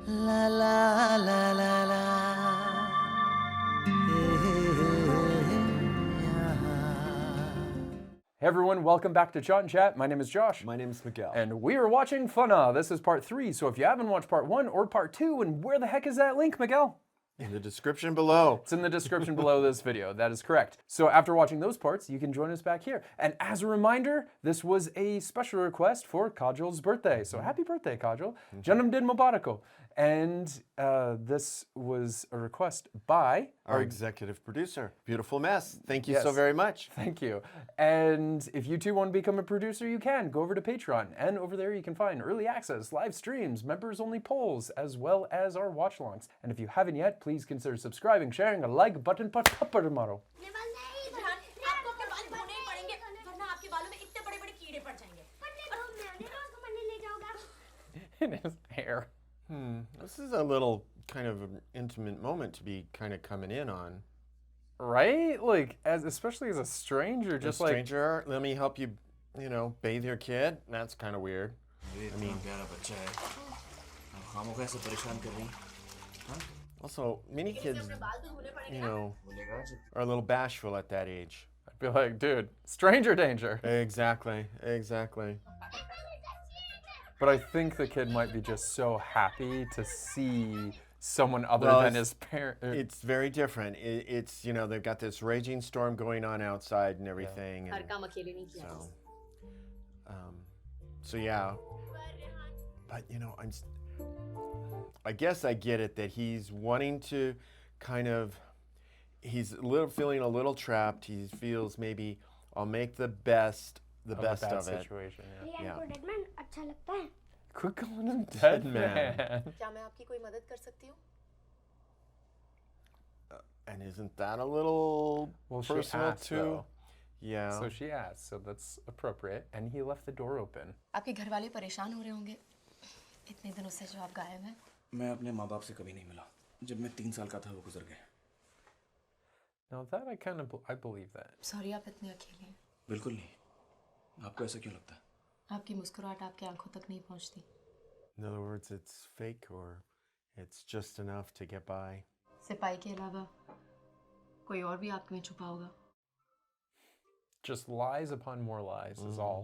La la la la la. Hey everyone, welcome back to ChaatNChat. My name is Josh. My name is Miguel. And we are watching Fanaa. This is part 3, so if you haven't watched part 1 or part 2, and where the heck is that link, Miguel? In the description below. It's in the description below this video, that is correct. So after watching those parts, you can join us back here. And as a reminder, this was a special request for Kajol's birthday. So happy birthday, Kajol. Janam din mubarako. And this was a request by Our executive producer, BeautyfulMess. Thank you Yes. so very much. Thank you. And if you too want to become a producer, you can. Go over to Patreon. And over there you can find early access, live streams, members-only polls, as well as our watch-alongs. And if you haven't yet, please consider subscribing, sharing, a like button पर थप्पड़ मारो. In his hair. This is a little kind of an intimate moment to be kind of coming in on. Right? Like, especially as a stranger, just like... stranger, let me help you, bathe your kid. That's kind of weird. I mean... Also, many kids, are a little bashful at that age. I'd be like, dude, stranger danger. Exactly, exactly. But I think the kid might be just so happy to see someone other than his parent. It's very different. It's, they've got this raging storm going on outside and everything. Yeah. And so yeah. But, I guess I get it that he's wanting to he's feeling a little trapped. He feels maybe I'll make the best of it. Situation, yeah. Quit calling him dead man. And isn't that a little personal she asked, too? Though. Yeah. So she asked, so that's appropriate. And he left the door open. आपके घर वाले परेशान हो रहे होंगे इतने दिनों से जो आप गायब हैं मैं अपने माँ बाप से कभी नहीं मिला जब मैं 3 साल का था वो गुजर गए Now that I believe that. Sorry आप इतने अकेले हैं बिल्कुल नहीं आपको ऐसा क्यों लगता है आपकी मुस्कुराहट आपके आंखों तक नहीं पहुंचती In other words, it's fake or it's just enough to get by. सिपाही के अलावा कोई और भी आप में छुपा होगा Just lies upon more lies is all.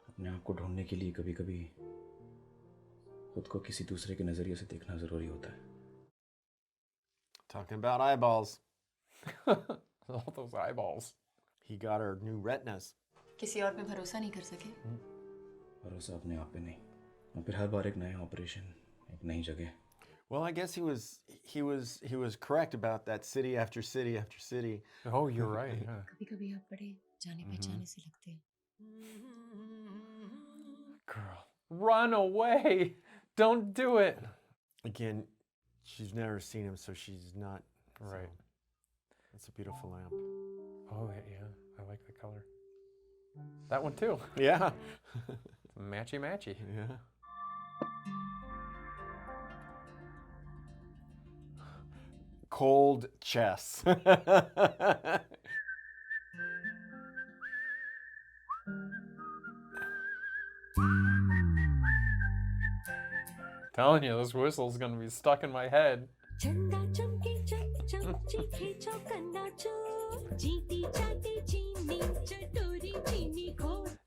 अपने आप को ढूंढने के लिए कभी-कभी खुद को किसी दूसरे के नजरिए से देखना जरूरी होता है Talking about eyeballs. All those eyeballs. He got her new retinas. किसी और पे भरोसा नहीं कर सके भरोसा अपने आप पे नहीं और फिर हर बार एक नया ऑपरेशन एक नई जगह Well, I guess he was correct about that city after city after city. Oh, you're right. Yeah. कभी-कभी आप बड़े जाने पहचाने से लगते हैं Girl, run away. Don't do it. Again, she's never seen him, so she's not Right. So it's a beautiful lamp. Oh, yeah. I like the color. That one too. Yeah. Matchy matchy. Yeah. Cold chess. Telling you, this whistle's gonna be stuck in my head.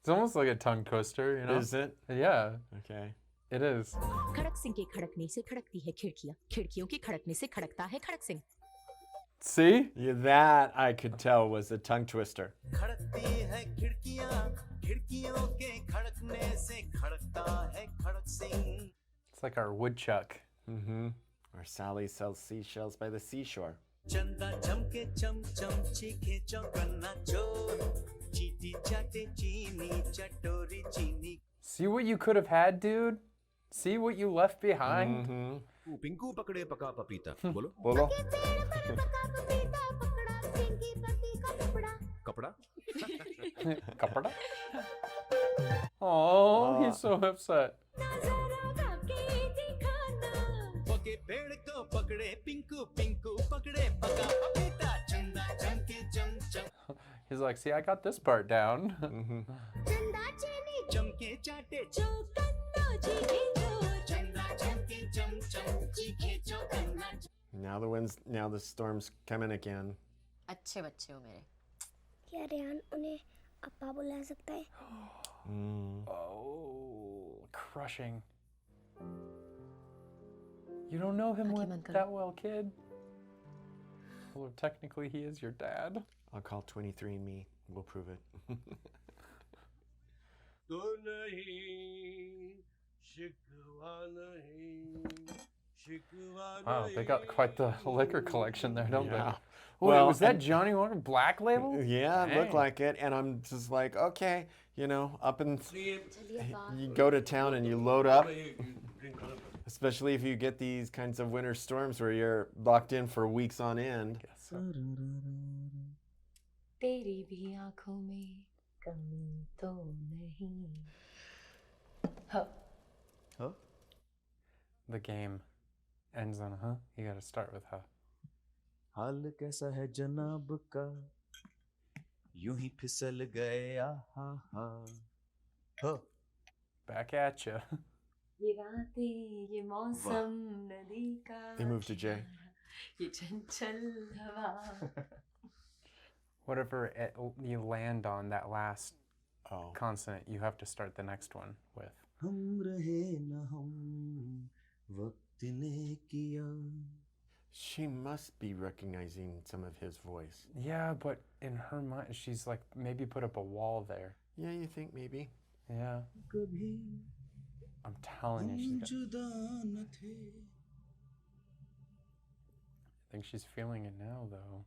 It's almost like a tongue twister, you know? Is it? Yeah, Okay. it is. खड़क सिंह के खड़कने से खड़कती है खिड़कियां खिड़कियों के खड़कने से खड़कता है खड़क Singh See? Yeah, that I could tell was a tongue twister. खड़कती है खिड़कियां खिड़कियों के खड़कने से खड़कता है खड़क Singh It's like our woodchuck. Mm-hmm. Or Sally sells seashells by the seashore. चंदा चमके चम चम चीखे चौकन्ना चोर चीटी चाटे चीनी चटोरी चीनी See what you could have had, dude? See what you left behind? Mm-hmm. Pinku पकड़े पका पपीता बोलो Bolo. कपड़ा Kapada? Oh, he's so upset. पके पेड़ को पकड़े पिंकू पिंकू पकड़े पका पपीता चंदा चमके चम चम He's like, see, I got this part down. चमके चाटे चंदा चमके चम चम Now the storm's coming again. अच्छे बच्चे हो मेरे. क्या रेहान उन्हें अप्पा बुला सकता है? Oh, crushing. You don't know him बंद करो. that well, kid. Well, technically, he is your dad. I'll call 23andMe. We'll prove it. तो नहीं शिकवा नहीं शिकवा Wow, they got quite the liquor collection there, don't Yeah. they? Wait, Well, was that and- Johnny Walker Black Label? Yeah, it looked Dang. like it. And I'm just like, okay, you know, चलिए बाहर. you go to town and you load up. Especially if you get these kinds of winter storms where you're locked in for weeks on end. तेरी भी आंखों में कमी तो नहीं. Huh. Huh? The game ends on a huh. You gotta start with huh. हाल कैसा है जनाब का यूं ही फिसल गए आहा. Back at ya. ये रातें ये मौसम नदी का They moved to J. ये चंचल हवा. Whatever you land on that last Oh. consonant, you have to start the next one with. हम रहे न हम वक्त ने किया. She must be recognizing some of his voice. Yeah, but in her mind, she's like maybe put up a wall there. Yeah, you think maybe? Yeah, कभी I'm telling you, she's हम got, जुदा न थे. I think she's feeling it now, though.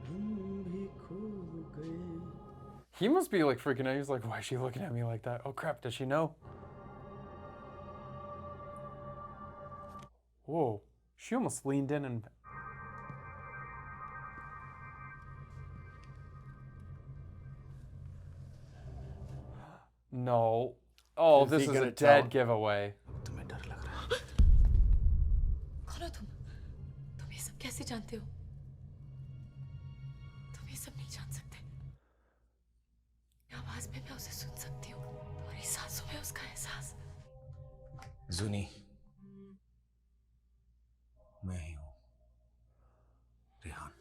हम भी खो गए. He must be like freaking out. He's like, why is she looking at me like that? Oh crap, does she know? Whoa, she almost leaned in and... No. Oh, Is this he is a gonna dead tell? giveaway. तुम्हें डर लग रहा है. कौन हो तुम? तुम ये सब कैसे जानते हो? तुम ये सब नहीं जान सकते. आवाज में मैं उसे सुन सकती हूँ. तुम्हारी सांसों में उसका एहसास. जुनी मैं ही हूँ. Rehan.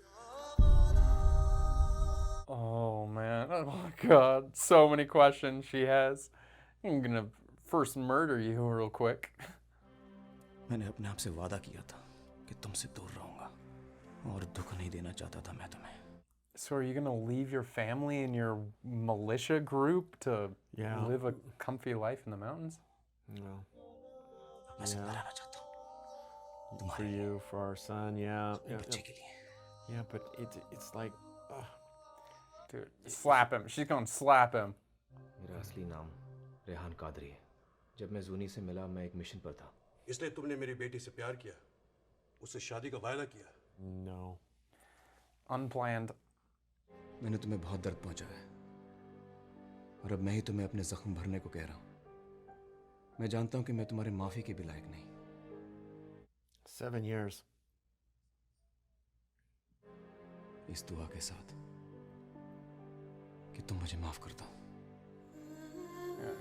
Oh man, oh my god, so many questions she has. I'm gonna first murder you real quick. मैंने अपने आप से वादा किया था कि तुमसे दूर रहूंगा और दुख नहीं देना चाहता था मैं तुम्हें. So are you gonna leave your family and your militia group to Yeah. live a comfy life in the mountains? No. मैं जिंदा रहना चाहता हूँ For you, for our son, yeah. बच्चे के लिए. Yeah, but it's like, Dude, slap him. She's gonna slap him. मेरा असली नाम रेहान कादरी है. जब मैं जूनी से मिला मैं एक मिशन पर था. इसलिए तुमने मेरी बेटी से प्यार किया, उससे शादी का वायदा किया. no. Unplanned. मैंने तुम्हें बहुत दर्द पहुंचाया है और अब मैं ही तुम्हें अपने जख्म भरने को कह रहा हूँ. मैं जानता हूँ कि मैं तुम्हारे माफी के भी लायक नहीं. 7 years. इस दुआ के साथ कि तुम मुझे माफ कर दो.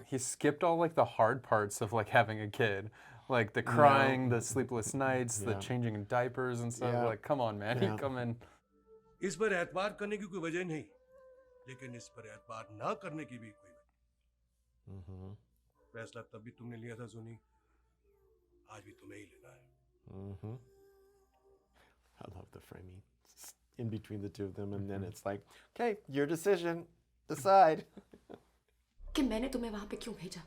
He skipped all like the hard parts of like having a kid. Like the crying, the sleepless nights, the Yeah. changing in diapers and stuff. Yeah. Like, come on, man. Yeah. He come in. इस पर एतबार करने की कोई वजह नहीं, लेकिन इस पर एतबार ना करने की भी कोई वजह. Mm-hmm. फैसला तब भी तुमने लिया था सुनी, आज भी तुम्हें ही लेना है. Mm-hmm. I love the framing in between the two of them, and then it's like, okay, your decision. Decide. कि मैंने तुम्हें वहां पे क्यों भेजा?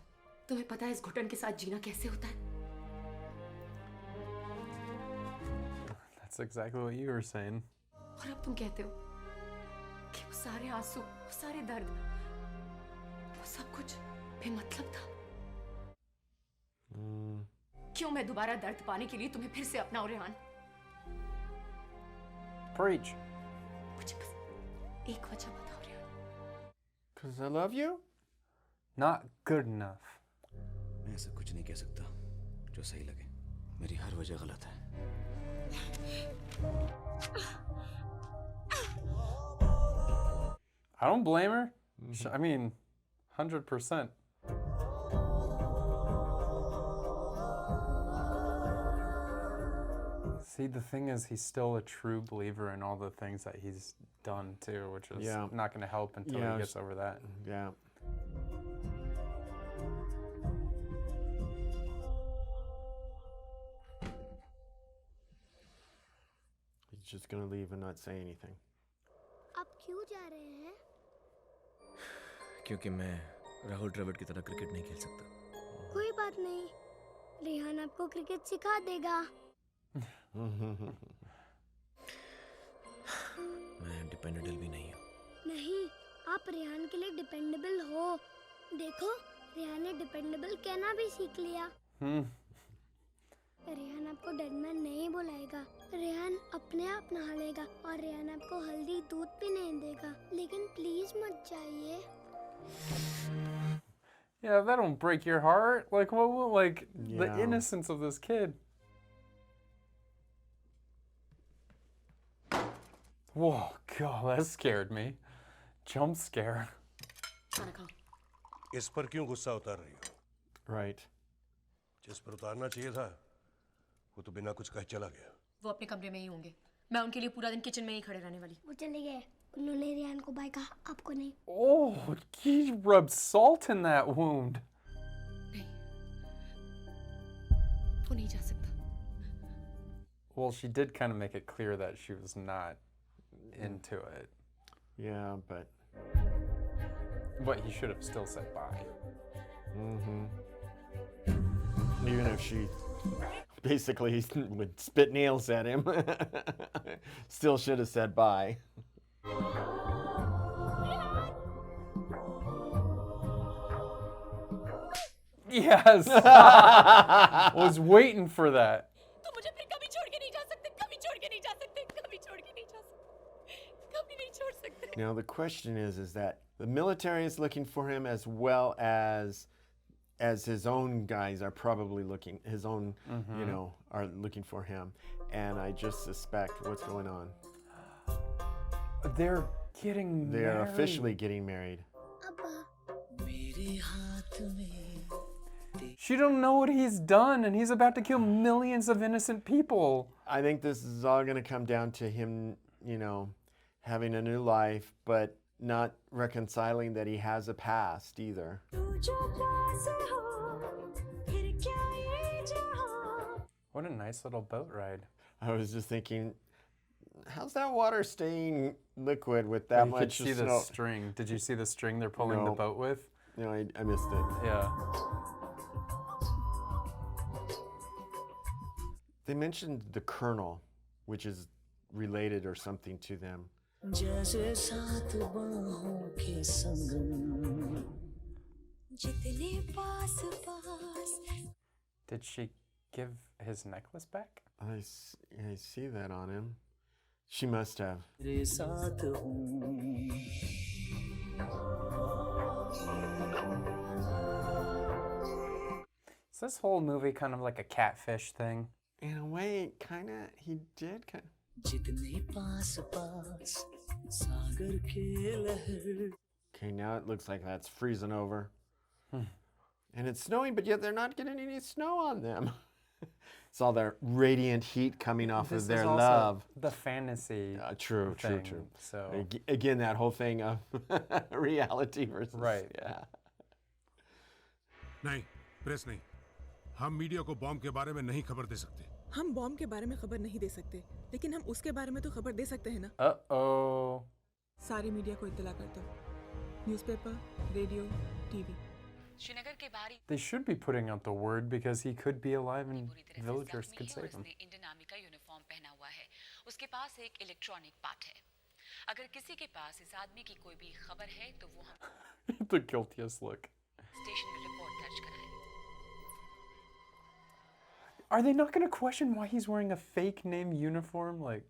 तुम्हें पता है इस घुटन के साथ जीना कैसे होता है? That's exactly what you were saying. और अब तुम कहते हो कि वो सारे आंसू, वो सारे दर्द, वो सब कुछ बेमतलब था. क्यों मैं दोबारा दर्द पाने के लिए तुम्हें फिर से अपनाऊं रेहान? Preach. मुझे बस एक वजह बताओ Rehan. Because I love you? Not good enough. मैं ऐसा कुछ नहीं कह सकता जो सही लगे. मेरी हर वजह गलत है. I don't blame her. I mean, 100%. See, the thing is, he's still a true believer in all the things that he's done too, which is not going to help until he gets over that. Yeah. He's just going to leave and not say anything. आप क्यों जा रहे हैं? क्योंकि मैं राहुल द्रविड़ की तरह cricket नहीं खेल सकता. कोई बात नहीं, रेहान आपको क्रिकेट सिखा देगा. मैं डिपेंडेबल भी नहीं हूँ. नहीं, आप रेहान के लिए डिपेंडेबल हो. देखो, रेहान ने डिपेंडेबल कहना भी सीख लिया. रेहान आपको डेडमैन नहीं बुलाएगा. रेहान अपने आप नहा लेगा और रेहान आपको हल्दी दूध भी नहीं देगा. लेकिन प्लीज मत जाइए. Yeah, that don't break your heart. Like, what? Like the innocence of this kid. Whoa, God, that scared me. Jump scare. इस पर क्यों गुस्सा उतार रही हो? Right. जिस पर उतारना चाहिए था, वो तो बिना कुछ कहे चला गया. वो अपने कमरे में ही होंगे. मैं उनके लिए पूरा दिन किचन में ही खड़े रहने वाली. वो चले गए. उन्होंने रेहान को बाय कहा, आपको नहीं. Oh, he rubbed salt in that wound. नहीं, वो नहीं जा सकता. Well, she did kind of make it clear that she was not into it. Yeah, but he should have still said bye. Even if she basically would spit nails at him, still should have said bye. Yes! I was waiting for that. Now the question is that the military is looking for him as well as his own guys are probably looking, his own, are looking for him. And I just suspect what's going on. They're getting married. They're officially getting married. She don't know what he's done, and he's about to kill millions of innocent people. I think this is all going to come down to him, having a new life, but not reconciling that he has a past either. What a nice little boat ride. I was just thinking, how's that water staying liquid with that much snow? You could see the string. Did you see the string they're pulling the boat with? No, I missed it. Yeah. They mentioned the Colonel, which is related or something to them. Did she give his necklace back? I see that on him. She must have. Is this whole movie kind of like a catfish thing? In a way, he did kind of. Okay, now it looks like that's freezing over. And it's snowing, but yet they're not getting any snow on them. It's all their radiant heat coming off of their love. The fantasy. True. So again, that whole thing of reality versus yeah. नहीं, press नहीं. हम media को bomb के बारे में नहीं खबर दे सकते. हम बॉम्ब के बारे में खबर नहीं दे सकते, लेकिन हम उसके बारे में तो खबर दे सकते हैं ना. Uh-oh. सारी मीडिया को इत्तला कर दो. Newspaper, radio, TV. श्रीनगर के बाहरी They should be putting out the word because he could be alive and villagers could save him. उसने इंडियन आर्मी का यूनिफॉर्म पहना हुआ है. उसके पास एक इलेक्ट्रॉनिक पार्ट है. अगर किसी के पास इस आदमी की कोई भी खबर है तो वो हम The guiltiest look. स्टेशन में रिपोर्ट दर्ज कराएं. Are they not going to question why he's wearing a fake name uniform? Like,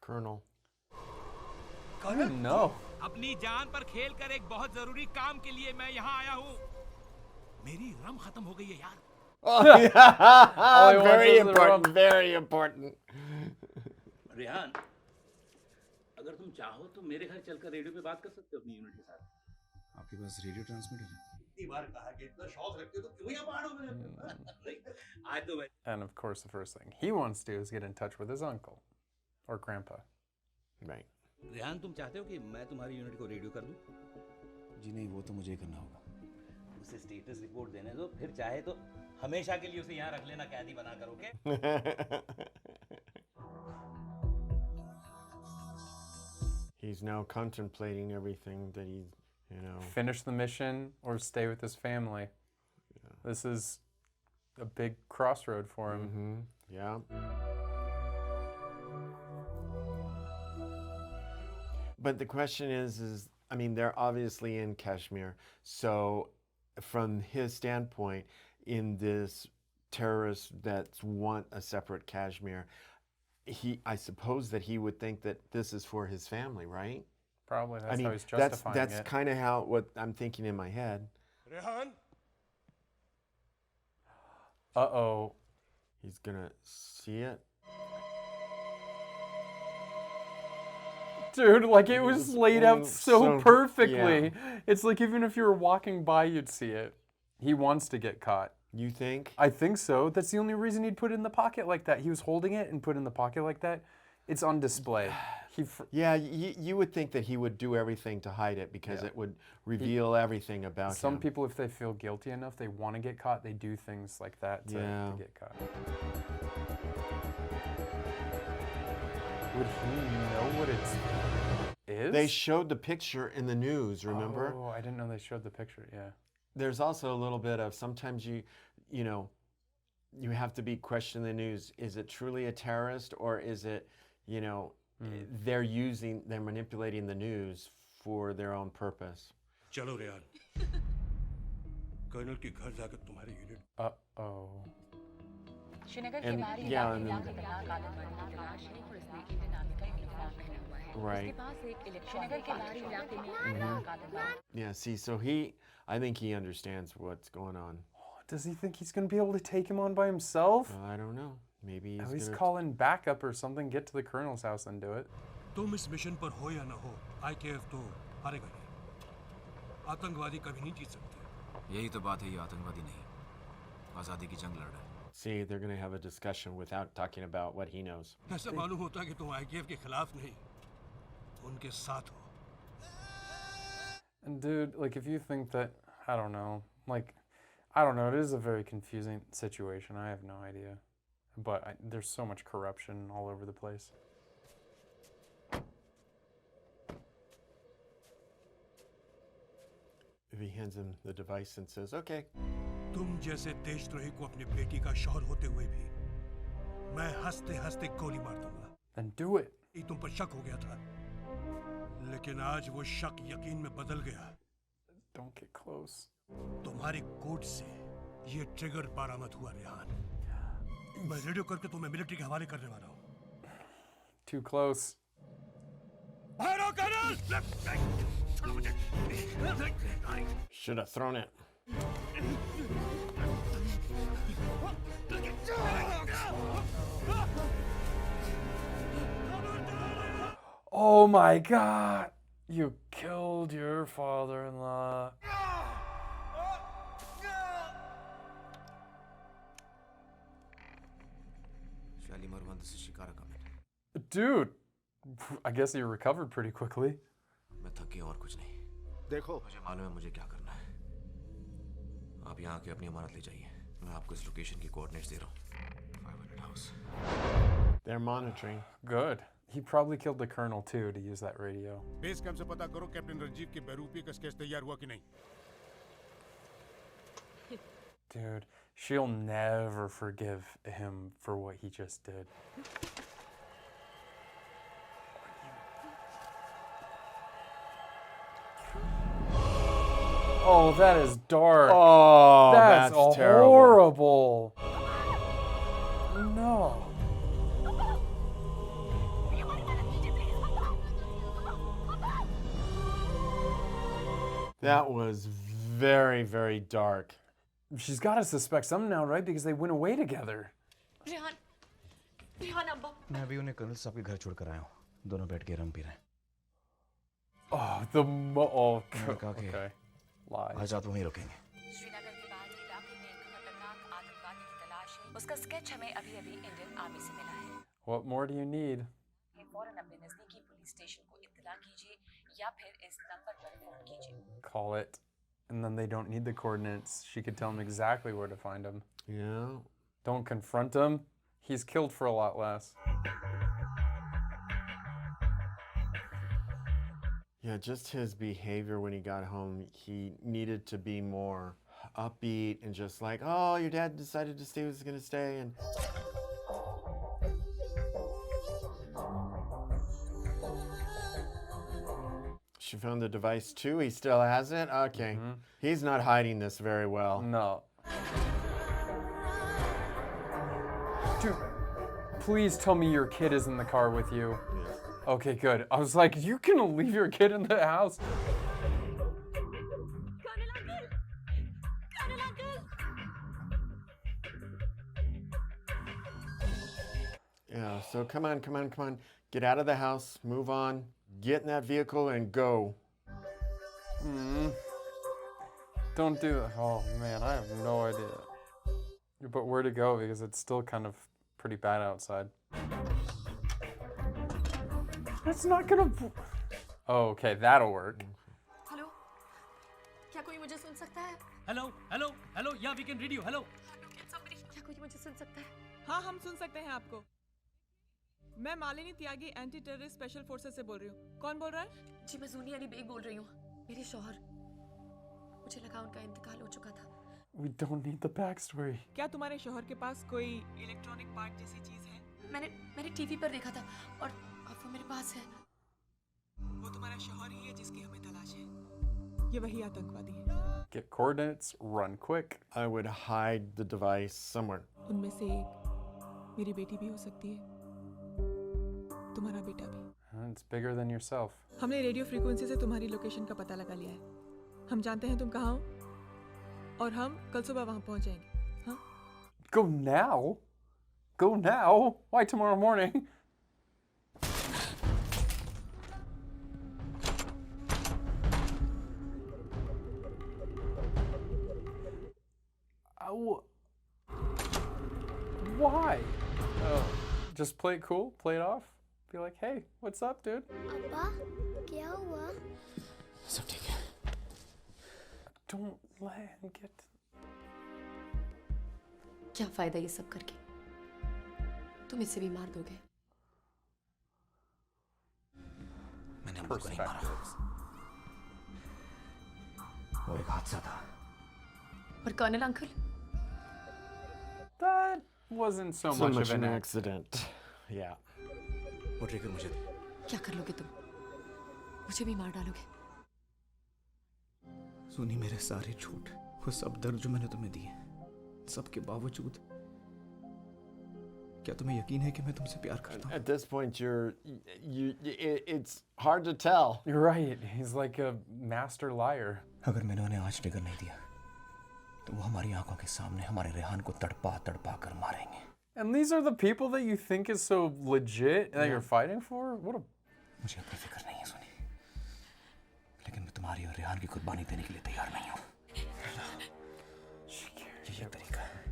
Colonel. I don't know. अपनी जान पर खेल कर एक बहुत जरूरी काम के लिए मैं यहाँ आया हूँ. मेरी रम खत्म हो गई है यार. Oh, yeah. Very important. Very important. Rehan, अगर तुम चाहो तो मेरे घर चलकर रेडियो पे बात कर सकते हो अपनी यूनिट के साथ. आपके पास रेडियो ट्रांसमीटर है? कितनी बार कहा कि इतना शौक रखते हो तो क्यों यहाँ पहाड़ों में रहते हो? नहीं, आज तो मैं And of course, the first thing he wants to do is get in touch with his uncle or grandpa. Right. Rehan तुम चाहते हो कि मैं तुम्हारी यूनिट को रेडियो कर दूं? जी नहीं, वो तो मुझे ही करना होगा। उसे स्टेटस रिपोर्ट देने दो, फिर चाहे तो हमेशा के लिए उसे यहाँ रख लेना कैदी बनाकर, okay? He's now contemplating everything that he, you know. Finish the mission or stay with his family. Yeah. This is a big crossroad for him. Mm-hmm. Yeah. But the question is, I mean, they're obviously in Kashmir. So from his standpoint, in this terrorists that want a separate Kashmir, I suppose that he would think that this is for his family, right? Probably. That's I mean, how he's justifying that's it. kind of what I'm thinking in my head. Rehan Uh-oh. He's gonna see it. Dude, like it was laid out so perfectly. Yeah. It's like even if you were walking by, you'd see it. He wants to get caught. You think? I think so. That's the only reason he'd put it in the pocket like that. He was holding it and put it in the pocket like that. It's on display. Yeah, you would think that he would do everything to hide it because it would reveal everything about him. Some people, if they feel guilty enough, they want to get caught, they do things like that to get caught. Would he know what it is? They showed the picture in the news, remember? Oh, I didn't know they showed the picture, yeah. There's also a little bit of sometimes you have to be questioning the news. Is it truly a terrorist or is it, they're manipulating the news for their own purpose? चलो Rehan colonel के घर जाकर तुम्हारी unit Uh-oh. Srinagar के And बाहरी yeah, इलाके and में खतरनाक आतंकवादी की तलाश है और इसने इंडियन आर्मी का यूनिफॉर्म पहना हुआ है। Right. उसके पास एक श्रीनगर के बाहरी इलाके में खतरनाक आतंकवादी। Yeah, see, so I think he understands what's going on. Does he think he's going to be able to take him on by himself? I don't know. Maybe At he's least gonna... call in backup or something, get to the colonel's house and do it. तुम इस mission पर हो या ना हो, IKF तो हारेगा नहीं। आतंकवादी कभी नहीं जीत सकते। यही तो बात है, ये आतंकवादी नहीं, आजादी की जंग लड़ रहा है। See, they're going to have a discussion without talking about what he knows. ऐसा मालूम होता है कि तुम IKF के खिलाफ नहीं, उनके साथ हो। And dude, like if you think that, I don't know, it is a very confusing situation. I have no idea. But there's so much corruption all over the place. If he hands him the device and says, okay. तुम जैसे देशद्रोही को अपनी बेटी का शौहर होते हुए भी मैं हंसते-हंसते गोली मार दूंगा। Then do it. ये तुम पर शक हो गया था, लेकिन आज वो शक यकीन में बदल गया। Don't get close. तुम्हारी कोट से ये ट्रिगर बरामद हुआ रेहान। मैं रेडियो करके तुम्हें मिलिट्री के हवाले करने वाला हूँ। Too close. भागो colonel! Should have thrown it. Oh my God! You killed your father-in-law. Dude, I guess you recovered pretty quickly. मैं थक गया और कुछ नहीं। देखो, मुझे मालूम है मुझे क्या करना है। आप यहाँ आके अपनी अमानत ले जाइए। मैं आपको इस लोकेशन की कोऑर्डिनेट्स दे रहा हूँ। 500 house. They're monitoring. Good. He probably killed the colonel too to use that radio. Base camp से पता करो कैप्टन रंजीव के बेरूपी का स्केच तैयार हुआ कि नहीं। Dude, she'll never forgive him for what he just did. Oh, that is dark. Oh, that's terrible. Horrible. No. That was very, very dark. She's got to suspect something now, right? Because they went away together. Rehan अब्बा मैं अभी उन्हें colonel साहब के घर छोड़कर आया हूँ। दोनों बैठ के रम पी रहे हैं। Oh, okay. मैंने कहा कि Lie. आज रात वहीं रुकेंगे। उसका स्केच हमें अभी-अभी इंडियन आर्मी से मिला है। What more do you need? फौरन अपने नजदीकी पुलिस स्टेशन को इत्तला कीजिए या फिर इस नंबर पर फोन कीजिए। Call it. And then they don't need the coordinates. She could tell them exactly where to find him. Yeah. Don't confront him. He's killed for a lot less. Yeah, just his behavior when he got home, he needed to be more upbeat and just like, oh, your dad decided to stay, was going to stay. And she found the device too. He still has it? Okay. He's not hiding this very well. No. Dude, please tell me your kid is in the car with you. Yes. Okay, good. I was like, you can leave your kid in the house? Yeah, so come on. Get out of the house, move on, get in that vehicle and go. Don't do that. Oh man, I have no idea. But where to go, because it's still kind of pretty bad outside. That's not gonna... Oh, okay, that'll work. Hello, क्या कोई मुझे सुन सकता है? Hello, yeah, we can read you. Hello. क्या कोई मुझे सुन सकता है? हाँ, हम सुन सकते हैं आपको। मैं मालिनी त्यागी एंटी टेररिस्ट स्पेशल फोर्सेस से बोल रही हूँ। कौन बोल रहा है? जी मैं जूनी अली बेग बोल रही हूँ। मेरे शौहर, मुझे लगा उनका इंतकाल हो चुका था। We don't need the backstory. क्या तुम्हारे शौहर के पास कोई इलेक्ट्रॉनिक पार्ट जैसी चीज है? मैंने टीवी पर देखा था और वो मेरे पास है। वो तुम्हारा शौहर ही है जिसकी हमें तलाश है। ये वही आतंकवादी है। Get coordinates, run quick. I would hide the device somewhere. उनमें से एक मेरी बेटी भी हो सकती है। तुम्हारा बेटा भी। It's bigger than yourself. हमने रेडियो फ्रीक्वेंसी से तुम्हारी लोकेशन का पता लगा लिया है। हम जानते हैं तुम कहाँ हो और हम कल सुबह वहाँ पहुँच जाएंगे। हाँ? Go now? Go now? Why tomorrow morning? Why? Just play it cool, play it off. Be like, hey, what's up, dude? अब्बा, क्या हुआ? सब ठीक है। Don't let him get... क्या फायदा ये सब करके? तुम इसे भी मार दोगे। मैंने अम्मा को नहीं मारा। वो एक हादसा था। और colonel uncle? That wasn't so much of an accident. Yeah. वो ट्रिगर मुझे क्या कर लोगे तुम? मुझे भी मार डालोगे? सुनी मेरे सारे झूठ, वो सब दर्द जो मैंने तुम्हें दिए, सबके बावजूद क्या तुम्हें यकीन है कि मैं तुमसे प्यार करता हूँ? At this point, it's hard to tell. You're right. He's like a master liar. अगर मैंने उन्हें आज ट्रिगर नहीं दिया, तो वो हमारी आंखों के सामने हमारे रेहान को तड़पा कर मारेंगे। And these are the people that you think is so legit that you're fighting for? What a... मुझे अपनी फिक्र नहीं है सुनी, लेकिन मैं तुम्हारी और रेहान की कुर्बानी देने के लिए तैयार नहीं हूँ। ये तरीका है।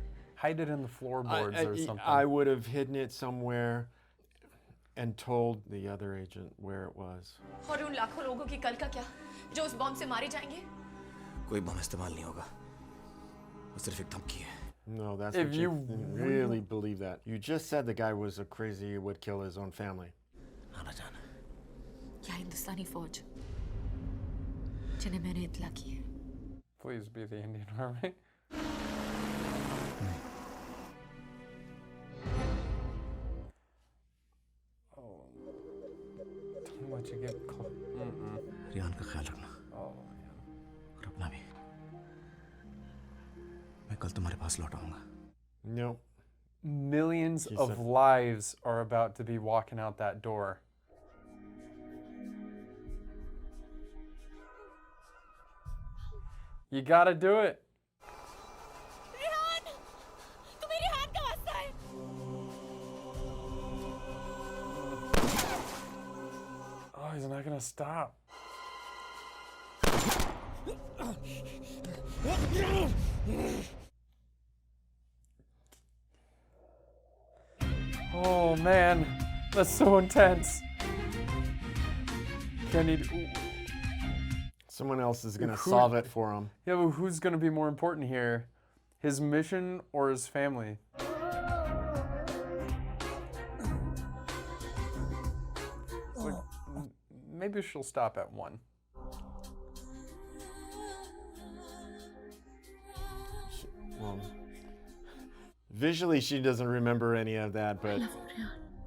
Hide it in the floorboards or something. I would have hidden it somewhere and told the other agent where it was. और उन लाखों लोगों की कल का क्या, जो उस बॉम्ब से मारे जाएंगे? कोई बम इस्तेमाल नहीं होगा, वो सिर्फ एक धमकी है। No, that's If what you really believe that. You just said the guy was a crazy, he would kill his own family. आना जाना। क्या हिंदुस्तानी फौज, जिन्हें मैंने इत्तला की है? Please be the Indian Army. Oh, don't let you get caught. Rehan का ख्याल रखना। Oh, और अपना भी। मैं कल तुम्हारे पास लौट आऊंगा। Nope. Millions He of said- lives are about to be walking out that door. You gotta do it. Rehan, तू मेरी हाथ का वास्ता है। Oh, he's not gonna stop. Oh man, that's so intense. Can he? Someone else is going to solve it for him. Yeah, but who's going to be more important here? His mission or his family? Like, maybe she'll stop at one. Well, visually, she doesn't remember any of that, but...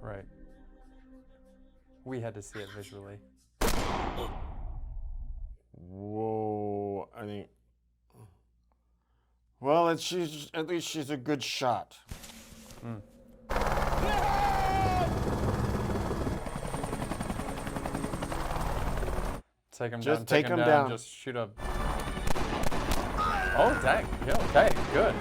Right. We had to see it visually. Whoa, I think... Well, at least she's a good shot. Take him Just down, take him down. Just shoot up. Oh, dang. Yeah, okay, good.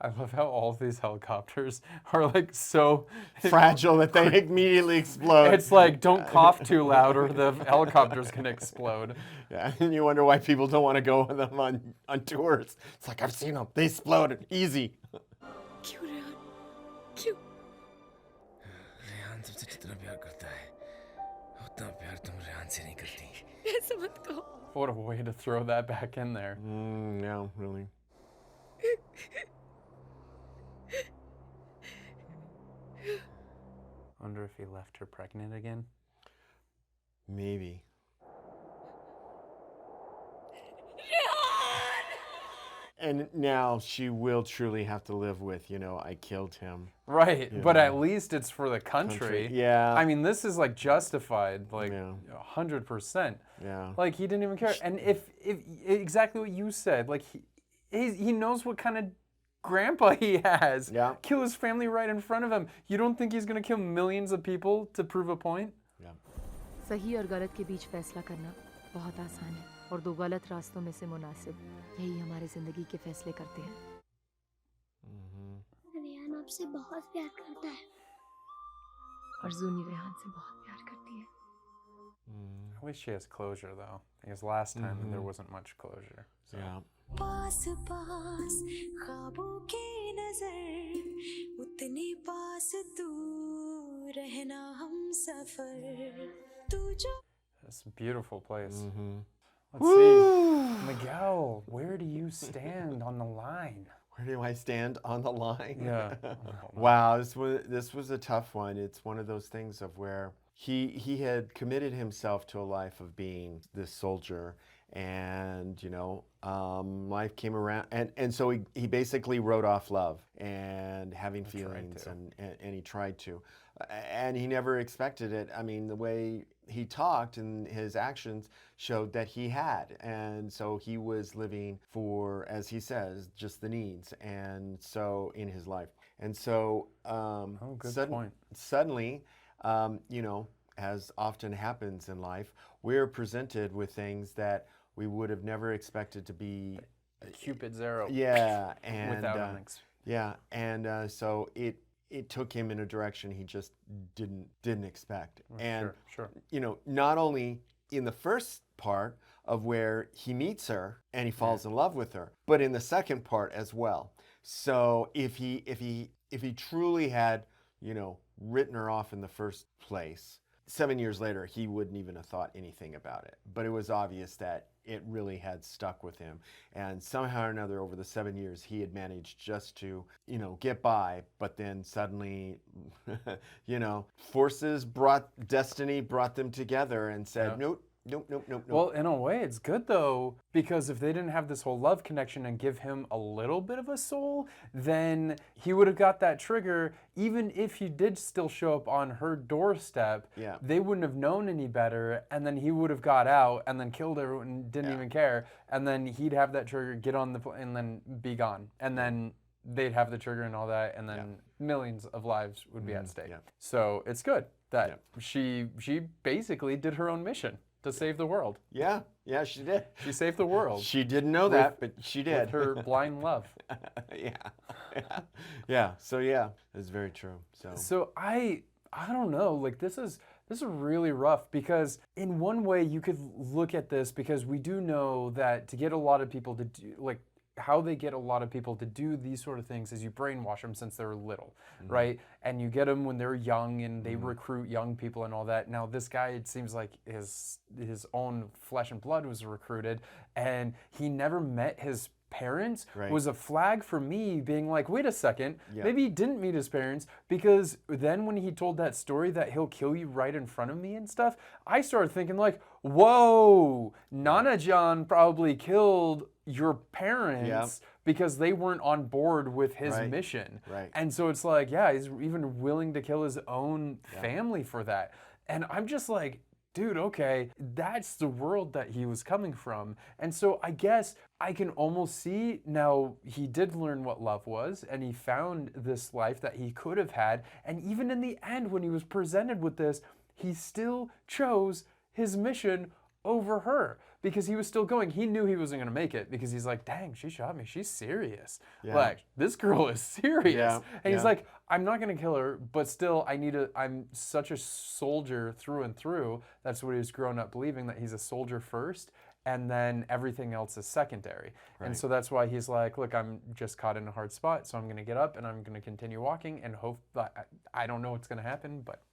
I love how all of these helicopters are like so fragile that they immediately explode. It's like, don't cough too loud or the helicopter's gonna explode. Yeah, and you wonder why people don't want to go with them on tours. It's like, I've seen them. They explode easy. क्यों रेहान? क्यों? रेहान तुमसे जितना प्यार करता है, उतना प्यार तुम रेहान से नहीं करती. ऐसा मत कहो. What a way to throw that back in there. Yeah, really. Wonder if he left her pregnant again. Maybe. And now she will truly have to live with, I killed him. Right, but at least it's for the country. Yeah. I mean, this is like justified, like 100%. Yeah. Like he didn't even care. And if exactly what you said, like he knows what kind of grandpa he has. Yeah. Kill his family right in front of him. You don't think he's gonna kill millions of people to prove a point? Yeah. सही और गलत के बीच फैसला करना बहुत आसान है और दो गलत रास्तों में से मुनासिब यही हमारी जिंदगी के फैसले करते हैं. रेहान आपसे बहुत प्यार करता है. और जूनी रेहान से बहुत प्यार करती है. I wish she has closure though, because last time there wasn't much closure. So. Yeah. पास पास ख्वाबों की नजर उतनी पास तू रहना हम सफर तू जो. It's a beautiful place. Let's Woo! see. Miguel, where do you stand on the line? Where do I stand on the line? Yeah. Wow, this was a tough one. It's one of those things of where he had committed himself to a life of being this soldier, and life came around, and so he basically wrote off love and having feelings, and he tried to, and he never expected it. I mean, the way he talked and his actions showed that he had, and so he was living for, as he says, just the needs, and so in his life, and so suddenly, as often happens in life, we're presented with things that we would have never expected to be Cupid's arrow. Yeah, and without so it took him in a direction he just didn't expect. And sure. Not only in the first part of where he meets her and he falls in love with her, but in the second part as well. So if he truly had, written her off in the first place, 7 years later, he wouldn't even have thought anything about it. But it was obvious that it really had stuck with him. And somehow or another, over the 7 years, he had managed just to, get by. But then suddenly, destiny brought them together and said, nope. Well, in a way, it's good though, because if they didn't have this whole love connection and give him a little bit of a soul, then he would have got that trigger. Even if he did still show up on her doorstep, they wouldn't have known any better, and then he would have got out and then killed everyone and didn't even care, and then he'd have that trigger, get on the plane, and then be gone, and then they'd have the trigger and all that, and then millions of lives would be at stake. So it's good that she basically did her own mission to save the world. Yeah, she did. She saved the world. She didn't know that, but she did. With her blind love. Yeah. So it's very true. So I don't know. Like this is really rough, because in one way you could look at this, because we do know that to get a lot of people to do, like, how they get a lot of people to do these sort of things is you brainwash them since they're little, right? And you get them when they're young, and they recruit young people and all that. Now this guy, it seems like his own flesh and blood was recruited, and he never met his parents. Was a flag for me, being like, wait a second, maybe he didn't meet his parents, because then when he told that story that he'll kill you right in front of me and stuff, I started thinking like, whoa, Nana-Jan probably killed your parents because they weren't on board with his mission. And so it's like, yeah, he's even willing to kill his own family for that. And I'm just like, dude, okay, that's the world that he was coming from. And so I guess I can almost see now he did learn what love was, and he found this life that he could have had. And even in the end, when he was presented with this, he still chose his mission over her, because he was still going. He knew he wasn't going to make it, because he's like, dang, she shot me. She's serious. Like, this girl is serious. And he's like, I'm not going to kill her, but still, I'm such a soldier through and through. That's what he's grown up believing, that he's a soldier first, and then everything else is secondary. And so that's why he's like, look, I'm just caught in a hard spot, so I'm going to get up and I'm going to continue walking and hope that I don't know what's going to happen, but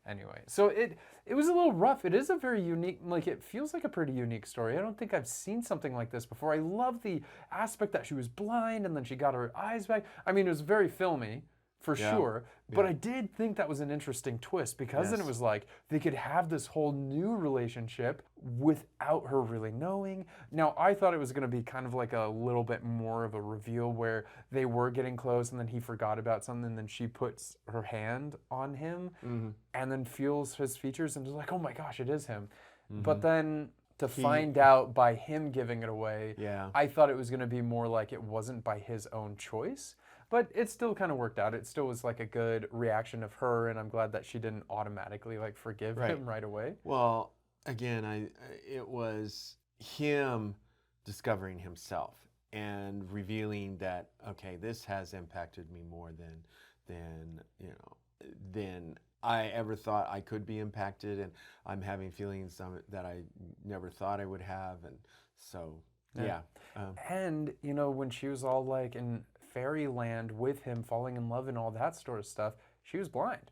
anyway. So it was a little rough. It is a very unique, like, it feels like a pretty unique story. I don't think I've seen something like this before. I love the aspect that she was blind and then she got her eyes back. I mean, it was very filmy, for sure. But I did think that was an interesting twist, because then it was like they could have this whole new relationship without her really knowing. Now, I thought it was going to be kind of like a little bit more of a reveal where they were getting close and then he forgot about something, and then she puts her hand on him and then feels his features and is like, oh my gosh, it is him. But then to find out by him giving it away, I thought it was going to be more like it wasn't by his own choice. But it still kind of worked out. It still was like a good reaction of her, and I'm glad that she didn't automatically like forgive him right away. Well, again, it was him discovering himself and revealing that, okay, this has impacted me more than I ever thought I could be impacted, and I'm having feelings that I never thought I would have, and so and you know, when she was all like in fairyland with him, falling in love and all that sort of stuff, she was blind.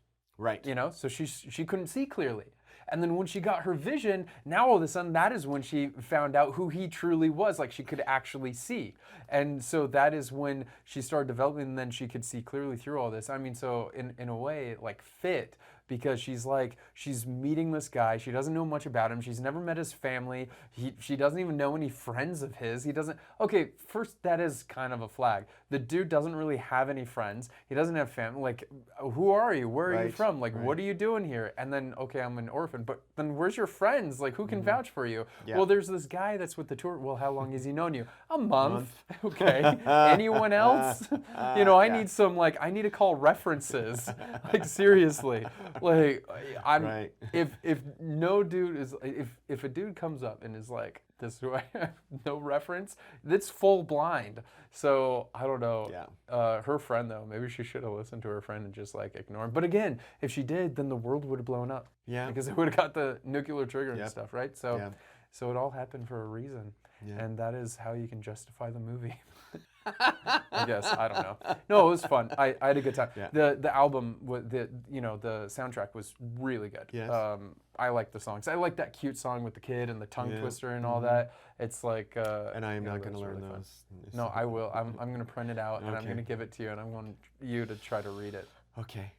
You know, so she couldn't see clearly. And then when she got her vision, now all of a sudden that is when she found out who he truly was, like she could actually see. And so that is when she started developing, and then she could see clearly through all this. I mean, so in a way, it like fit, because she's meeting this guy. She doesn't know much about him. She's never met his family. She doesn't even know any friends of his. He doesn't, okay, first, that is kind of a flag. The dude doesn't really have any friends. He doesn't have family. Like, who are you? Where are you from? Like, what are you doing here? And then, okay, I'm an orphan, but then where's your friends? Like, who can vouch for you? Well, there's this guy that's with the tour. Well, how long has he known you? A month. Okay. Anyone else? You know, I need some, like, I need to call references. Like, seriously. Like, if no dude is, if a dude comes up and is like, this is who I have, no reference, that's full blind. So I don't know. Her friend though, maybe she should have listened to her friend and just like ignore him. But again, if she did, then the world would have blown up. Because it would have got the nuclear trigger and stuff, right? So, so it all happened for a reason, and that is how you can justify the movie. I guess, I don't know. No, it was fun. I had a good time. The album, the soundtrack was really good. I like the songs. I like that cute song with the kid and the tongue twister and all that. It's like and I am not going to learn really those. No, I will. I'm going to print it out and I'm going to give it to you, and I want you to try to read it. Okay.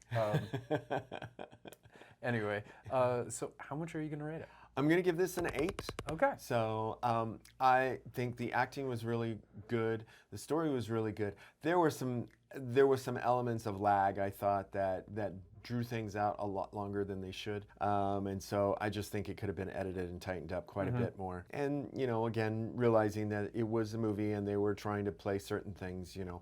Anyway, so how much are you going to rate it? I'm going to give this an 8. Okay. So I think the acting was really good. The story was really good. There were some elements of lag, I thought, that drew things out a lot longer than they should. And so I just think it could have been edited and tightened up quite a bit more. And, you know, again, realizing that it was a movie and they were trying to play certain things, you know,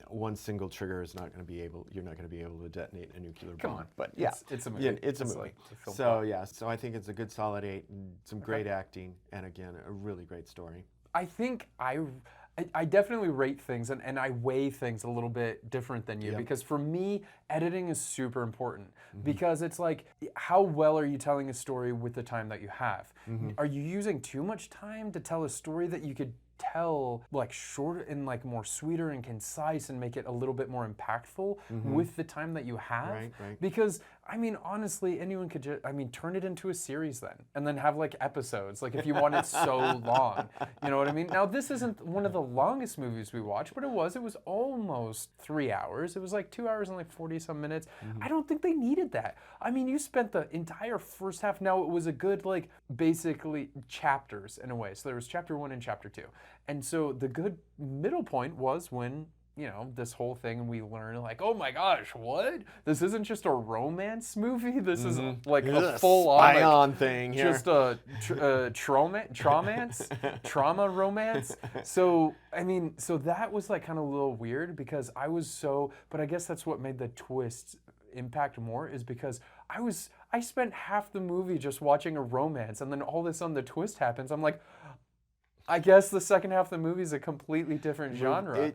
one single trigger is not going to be able, you're not going to be able to detonate a nuclear bomb. Come on. But yeah, it's a movie. Yeah, it's a movie. Like a so yeah, so I think it's a good solid 8, and some great acting, and again, a really great story. I think I definitely rate things and I weigh things a little bit different than you, because for me, editing is super important, because it's like, how well are you telling a story with the time that you have? Are you using too much time to tell a story that you could tell like shorter and like more sweeter and concise and make it a little bit more impactful with the time that you have. Right. Because I mean, honestly, anyone could just, turn it into a series then, and then have like episodes, like if you want it so long, you know what I mean? Now, this isn't one of the longest movies we watched, but it was almost 3 hours. It was like 2 hours and like 40 some minutes. I don't think they needed that. I mean, you spent the entire first half, now it was a good like basically chapters in a way. So there was chapter 1 and chapter 2. And so the good middle point was when, you know, this whole thing, and we learn like, oh my gosh, what? This isn't just a romance movie. This is like a full-on thing here. Just a trauma romance. So I mean, so that was like kind of a little weird because I was so. But I guess that's what made the twist impact more, is because I spent half the movie just watching a romance, and then all of a sudden the twist happens. I'm like, I guess the second half of the movie is a completely different genre.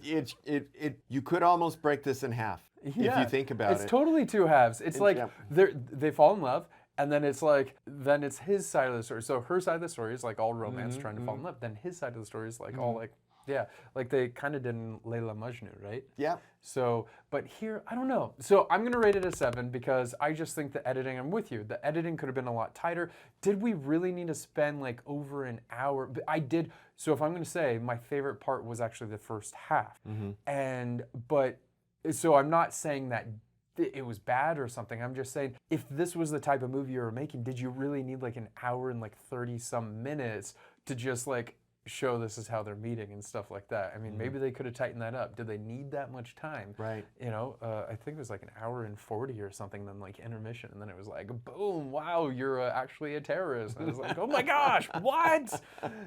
You could almost break this in half if you think about it. It's totally two halves. It's like they fall in love, and then it's like, then it's his side of the story. So her side of the story is like all romance, trying to fall in love. Then his side of the story is like all like, like they kind of did in Layla Majnun, right? Yeah. So, but here, I don't know. So I'm going to rate it a 7 because I just think the editing, I'm with you. The editing could have been a lot tighter. Did we really need to spend like over an hour? But I did. So if I'm going to say my favorite part was actually the first half. So I'm not saying that it was bad or something. I'm just saying, if this was the type of movie you were making, did you really need like an hour and like 30 some minutes to just like show this is how they're meeting and stuff like that? I mean, maybe they could have tightened that up. Did they need that much time? Right. You know, I think it was like an hour and 40 or something, then like intermission, and then it was like, boom, wow, you're actually a terrorist. And I was like, oh my gosh, what?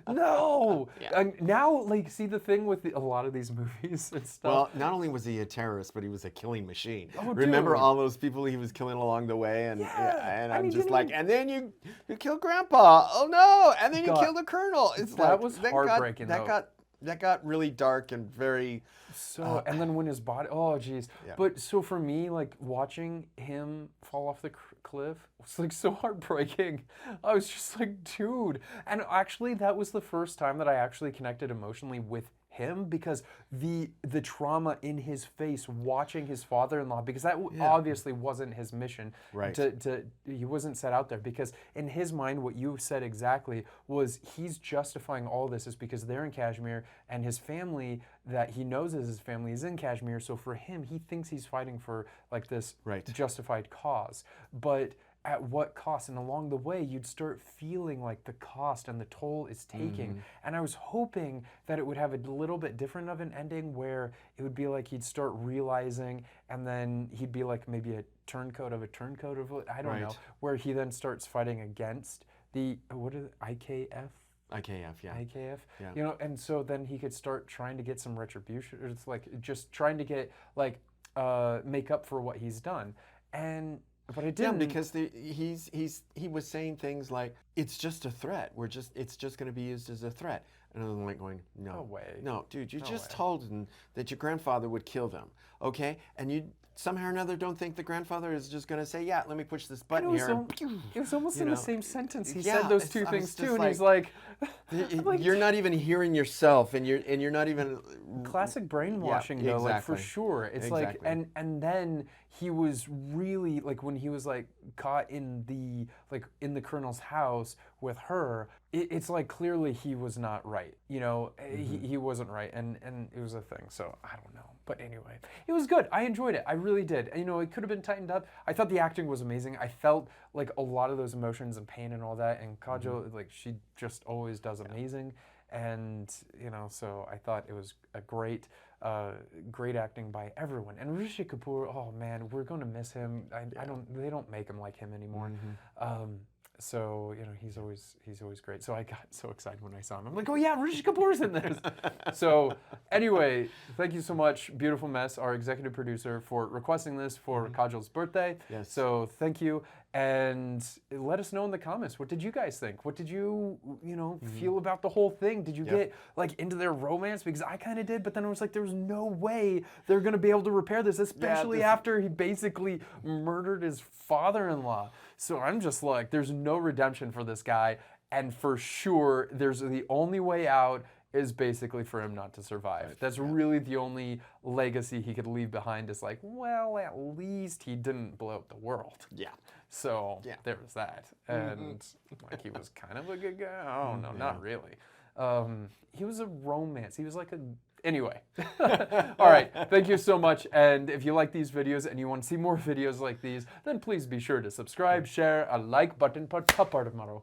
No. And now, like, see the thing with a lot of these movies and stuff. Well, not only was he a terrorist, but he was a killing machine. Oh, remember dude. all those people he was killing along the way? And, and I'm mean, just like, and then you killed Grandpa. Oh no. And then you God. killed the Colonel. It's That like, was heartbreaking, though. That got really dark and very. So, and then when his body, oh geez. Yeah. But so for me, like watching him fall off the cliff was like so heartbreaking. I was just like, dude. And actually, that was the first time that I actually connected emotionally with him, because the trauma in his face watching his father-in-law, because that obviously wasn't his mission. Right. He wasn't set out there, because in his mind, what you said exactly was he's justifying all this is because they're in Kashmir and his family that he knows is his family is in Kashmir. So for him, he thinks he's fighting for like this justified cause. But at what cost? And along the way, you'd start feeling like the cost and the toll it's taking. And I was hoping that it would have a little bit different of an ending, where it would be like he'd start realizing, and then he'd be like maybe a turncoat of, I don't know, where he then starts fighting against the, what is it, IKF? IKF, yeah. IKF, you know, and so then he could start trying to get some retribution. It's like just trying to get like make up for what he's done. But I didn't. Yeah, because he was saying things like, it's just a threat. It's just going to be used as a threat. And I'm like going, no way. No, dude, you just told them that your grandfather would kill them, okay? And you somehow or another don't think the grandfather is just going to say, yeah, let me push this button here. It was almost in the same sentence. He Yeah, said those two things too, and he's like, you're not even hearing yourself, and you're not even. Classic brainwashing, though, like for sure. It's like, and then he was really like, when he was like caught in the colonel's house with her, it's like clearly he was not right. You know, he wasn't right, and it was a thing. So I don't know. But anyway, it was good. I enjoyed it. I really did. You know, it could have been tightened up. I thought the acting was amazing. I felt like a lot of those emotions and pain and all that. And Kajol, like, she just always does amazing. And, you know, so I thought it was a great acting by everyone. And Rishi Kapoor, oh man, we're going to miss him. They don't make him like him anymore. So, you know, he's always great. So I got so excited when I saw him. I'm like, oh yeah, Rishi Kapoor's in this. So anyway, thank you so much, Beautiful Mess, our executive producer, for requesting this for Kajol's birthday. Yes. So thank you. And let us know in the comments, what did you guys think? What did you feel about the whole thing? Did you get like into their romance? Because I kind of did, but then I was like, there was no way they're going to be able to repair this, especially after he basically murdered his father-in-law. So I'm just like, there's no redemption for this guy. And for sure, the only way out is basically for him not to survive. That's really the only legacy he could leave behind is like, well, at least he didn't blow up the world. Yeah. So there was that. And like he was kind of a good guy. Oh, no, not really. He was a romance. He was like a... Anyway. All right. Thank you so much. And if you like these videos and you want to see more videos like these, then please be sure to subscribe, share, a like button, part of maro.